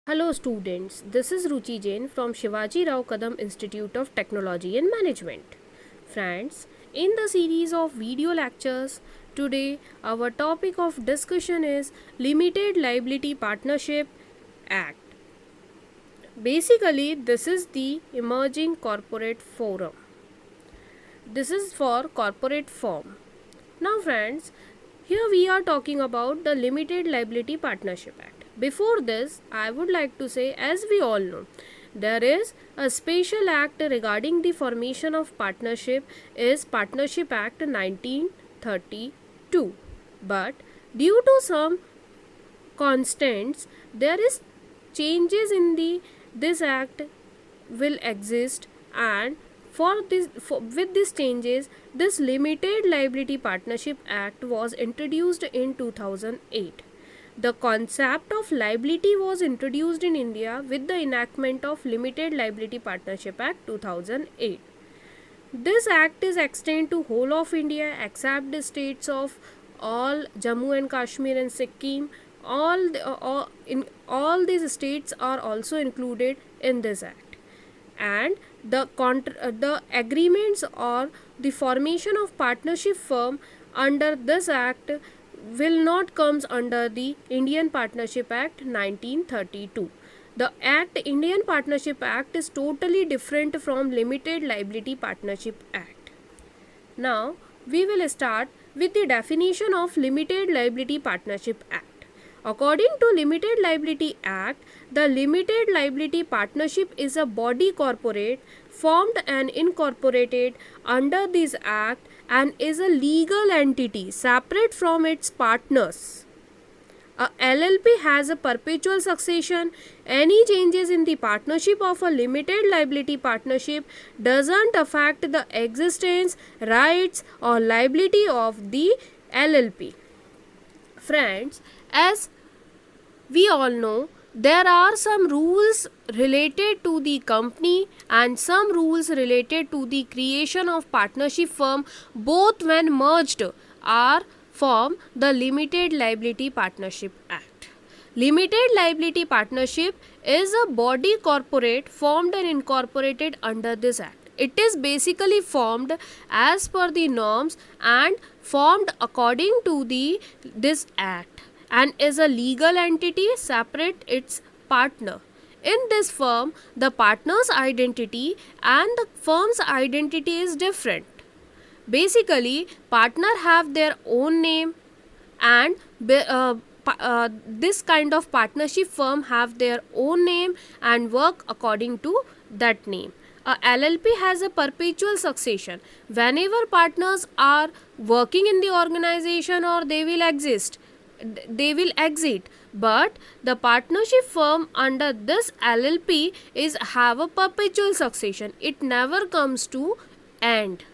Hello students, this is Ruchi Jain from Shivaji Rao Kadam Institute of Technology and Management. Friends, in the series of video lectures, today our topic of discussion is Limited Liability Partnership Act. Basically, this is the emerging corporate forum. This is for corporate firm. Now friends, here we are talking about the Limited Liability Partnership Act. Before this, I would like to say, as we all know, there is a special act regarding the formation of partnership is Partnership Act 1932. But due to some constants, there is changes in the this act will exist, and with these changes, this Limited Liability Partnership Act was introduced in 2008. The concept of liability was introduced in India with the enactment of Limited Liability Partnership Act 2008. This act is extended to whole of India except the states of all Jammu and Kashmir and Sikkim. All these states are also included in this act, and the agreements or the formation of partnership firm under this act will not comes under the Indian Partnership Act 1932. The Indian Partnership Act is totally different from Limited Liability Partnership Act. Now we will start with the definition of Limited Liability Partnership Act. According to Limited Liability Act, the limited liability partnership is a body corporate formed and incorporated under this act and is a legal entity separate from its partners. A LLP has a perpetual succession. Any changes in the partnership of a limited liability partnership doesn't affect the existence, rights or liability of the LLP. Friends, as we all know, there are some rules related to the company and some rules related to the creation of partnership firm, both when merged are form the Limited Liability Partnership Act. Limited Liability Partnership is a body corporate formed and incorporated under this act. It is basically formed as per the norms and formed according to this act, and is a legal entity separate its partner. In this firm, the partner's identity and the firm's identity is different. Basically, partner have their own name, and this kind of partnership firm have their own name and work according to that name. A LLP has a perpetual succession. Whenever partners are working in the organization or they will exit, but the partnership firm under this LLP is have a perpetual succession. It never comes to end.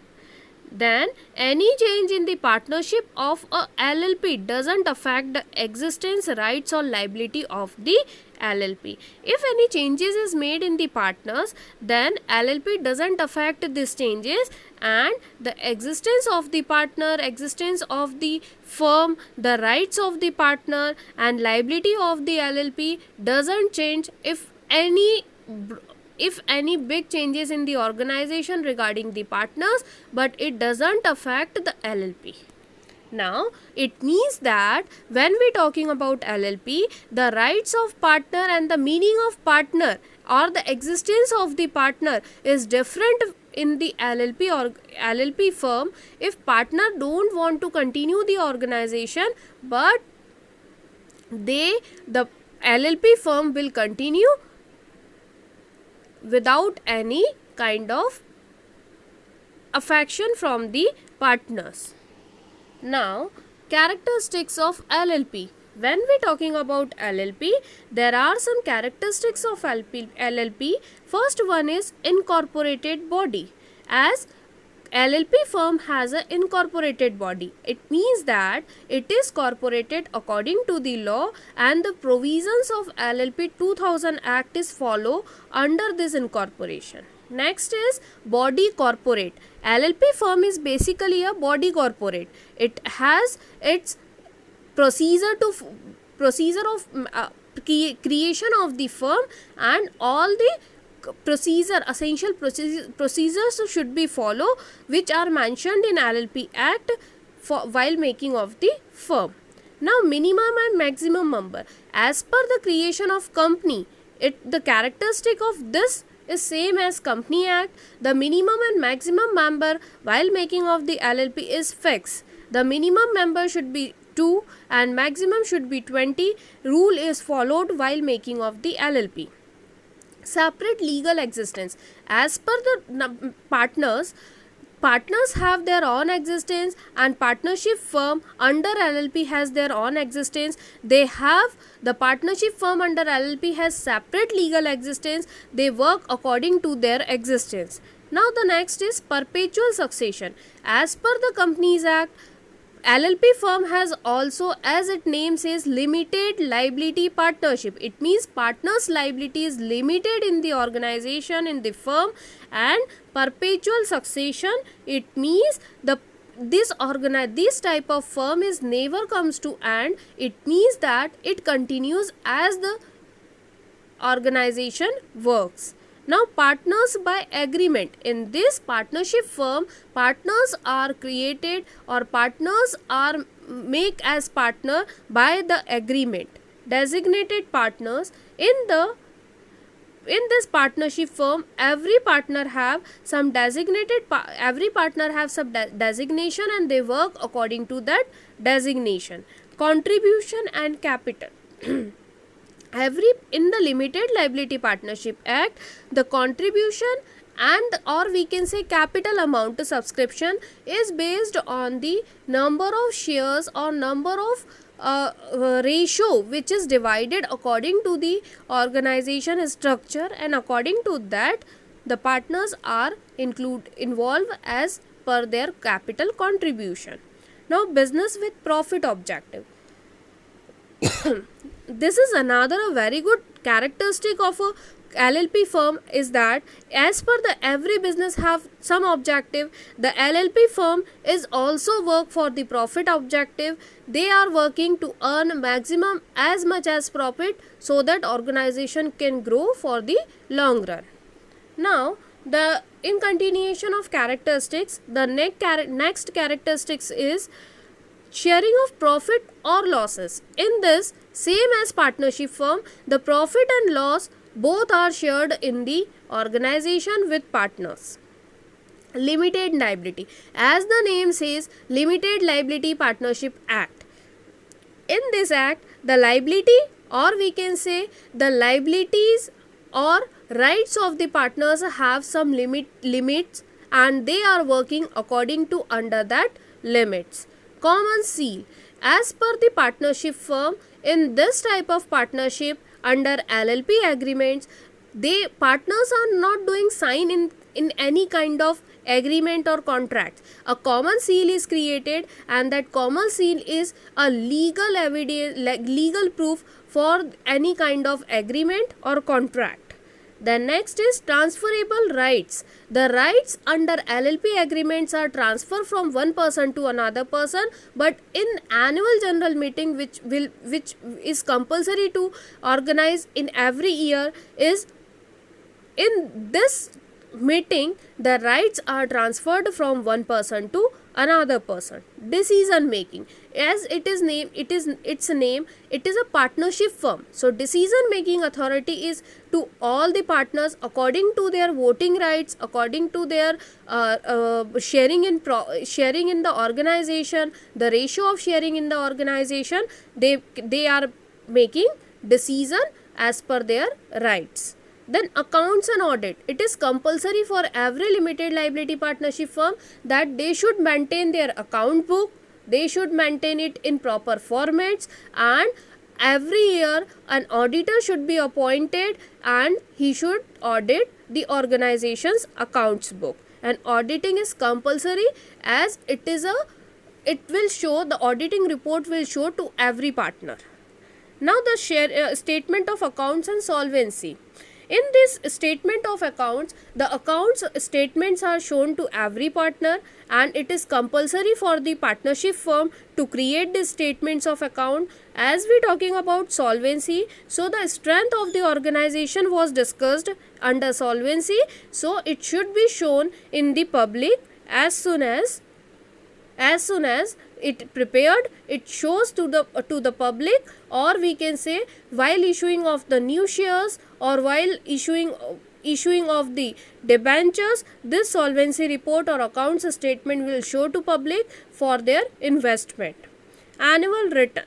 Then any change in the partnership of a LLP doesn't affect the existence, rights or liability of the LLP. If any changes is made in the partners, then LLP doesn't affect these changes, and the existence of the partner, existence of the firm, the rights of the partner and liability of the LLP doesn't change if any big changes in the organization regarding the partners, but it doesn't affect the LLP. Now, it means that when we talking about LLP, the rights of partner and the meaning of partner or the existence of the partner is different in the LLP or LLP firm. If partner don't want to continue the organization, but the LLP firm will continue without any kind of affection from the partners. Now, characteristics of LLP. When we talking about LLP, there are some characteristics of LLP. First one is incorporated body. As LLP firm has an incorporated body, it means that it is corporated according to the law and the provisions of LLP 2000 Act is follow under this incorporation. Next is body corporate. LLP firm is basically a body corporate. It has its procedure of creation of the firm, and all the essential procedures should be followed which are mentioned in LLP Act while making of the firm. Now, minimum and maximum member. As per the creation of company, the characteristic of this is same as Company Act. The minimum and maximum member while making of the LLP is fixed. The minimum member should be 2 and maximum should be 20. Rule is followed while making of the LLP. Separate legal existence. As per the partners have their own existence, and partnership firm under LLP has their own existence. The partnership firm under LLP has separate legal existence. They work according to their existence. Now the next is perpetual succession. As per the Companies Act, LLP firm has also, as its name says, limited liability partnership. It means partners' liability is limited in the organization, in the firm, and perpetual succession. It means this type of firm is never comes to end. It means that it continues as the organization works. Now, partners by agreement. In this partnership firm, partners are created or partners are made as partner by the agreement. Designated partners. In this partnership firm, every partner have some designation, and they work according to that designation. Contribution and capital. In the Limited Liability Partnership Act, the contribution and or we can say capital amount to subscription is based on the number of shares or number of ratio which is divided according to the organization structure, and according to that the partners are involved as per their capital contribution. Now, business with profit objective. This is another very good characteristic of a LLP firm, is that as per the every business have some objective, the LLP firm is also work for the profit objective. They are working to earn maximum as much as profit so that organization can grow for the long run. Now, in continuation of characteristics, the next characteristics is sharing of profit or losses. In this, same as partnership firm, the profit and loss both are shared in the organization with partners. Limited liability. As the name says, Limited Liability Partnership Act. In this act, the liability, or we can say the liabilities or rights of the partners have some limits, and they are working according to under that limits. Common seal. As per the partnership firm, in this type of partnership under LLP agreements, partners are not doing sign in any kind of agreement or contract. A common seal is created, and that common seal is a legal evidence, legal proof for any kind of agreement or contract. The next is transferable rights. The rights under LLP agreements are transferred from one person to another person, but in annual general meeting which is compulsory to organize in every year, is in this meeting the rights are transferred from one person to another person. Decision making. As its name, it is a partnership firm. So decision making authority is to all the partners according to their voting rights, according to their sharing in the organization, the ratio of sharing in the organization. They are making decision as per their rights. Then accounts and audit. It is compulsory for every limited liability partnership firm that they should maintain their account book, they should maintain it in proper formats, and every year an auditor should be appointed and he should audit the organization's accounts book. And auditing is compulsory, as the auditing report will show to every partner. Now the statement of accounts and solvency. In this statement of accounts, the accounts statements are shown to every partner, and it is compulsory for the partnership firm to create these statements of account. As we talking about solvency, so the strength of the organization was discussed under solvency, so it should be shown in the public as soon as it prepared, it shows to the public, or we can say while issuing of the new shares or while issuing of the debentures, this solvency report or accounts statement will show to public for their investment. Annual return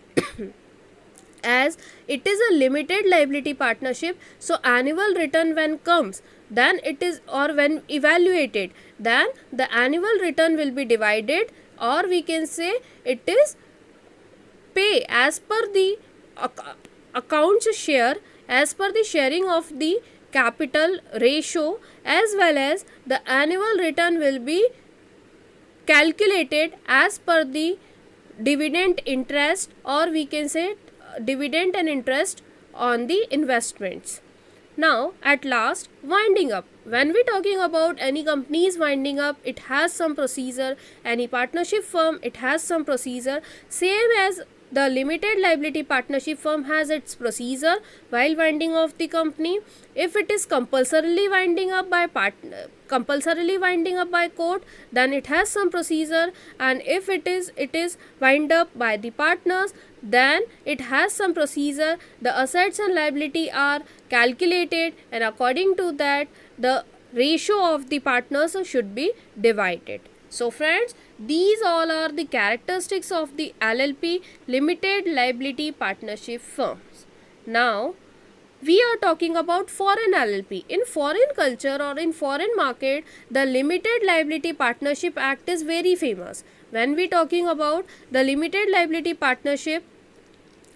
as it is a limited liability partnership, so annual return when comes, then it is, or when evaluated, then the annual return will be divided, or we can say it is pay as per the accounts share, as per the sharing of the capital ratio, as well as the annual return will be calculated as per the dividend interest, or we can say dividend and interest on the investments. Now at last, winding up. When we talking about any companies winding up, it has some procedure. Any partnership firm, it has some procedure. Same as the limited liability partnership firm has its procedure while winding off the company. If it is compulsorily winding up by court, then it has some procedure, and if it is wind up by the partners, then it has some procedure. The assets and liability are calculated, and according to that, the ratio of the partners should be divided. So friends, these all are the characteristics of the LLP, limited liability partnership firms. Now we are talking about foreign LLP. In foreign culture or in foreign market, the Limited Liability Partnership Act is very famous. When we talking about the limited liability partnership,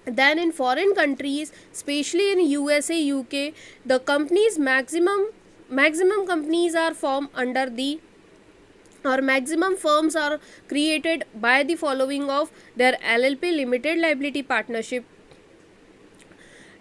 then in foreign countries, especially in USA, UK, the companies maximum companies are formed under the, or maximum firms are created by the following of their LLP, limited liability partnership.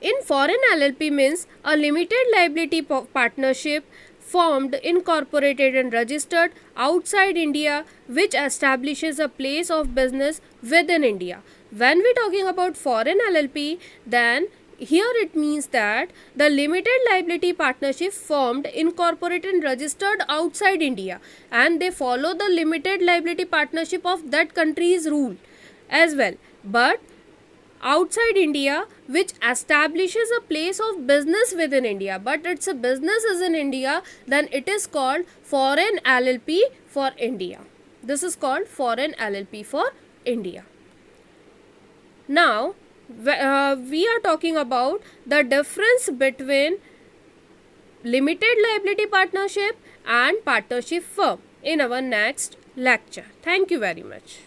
In foreign LLP means a limited liability partnership formed, incorporated and registered outside India, which establishes a place of business within India. When we talking about foreign LLP, then here it means that the limited liability partnership formed, incorporated and registered outside India, and they follow the limited liability partnership of that country's rule as well, but outside India, which establishes a place of business within India, but its a business is in India, then it is called foreign LLP for India. This is called foreign LLP for India. Now we are talking about the difference between limited liability partnership and partnership firm in our next lecture. Thank you very much.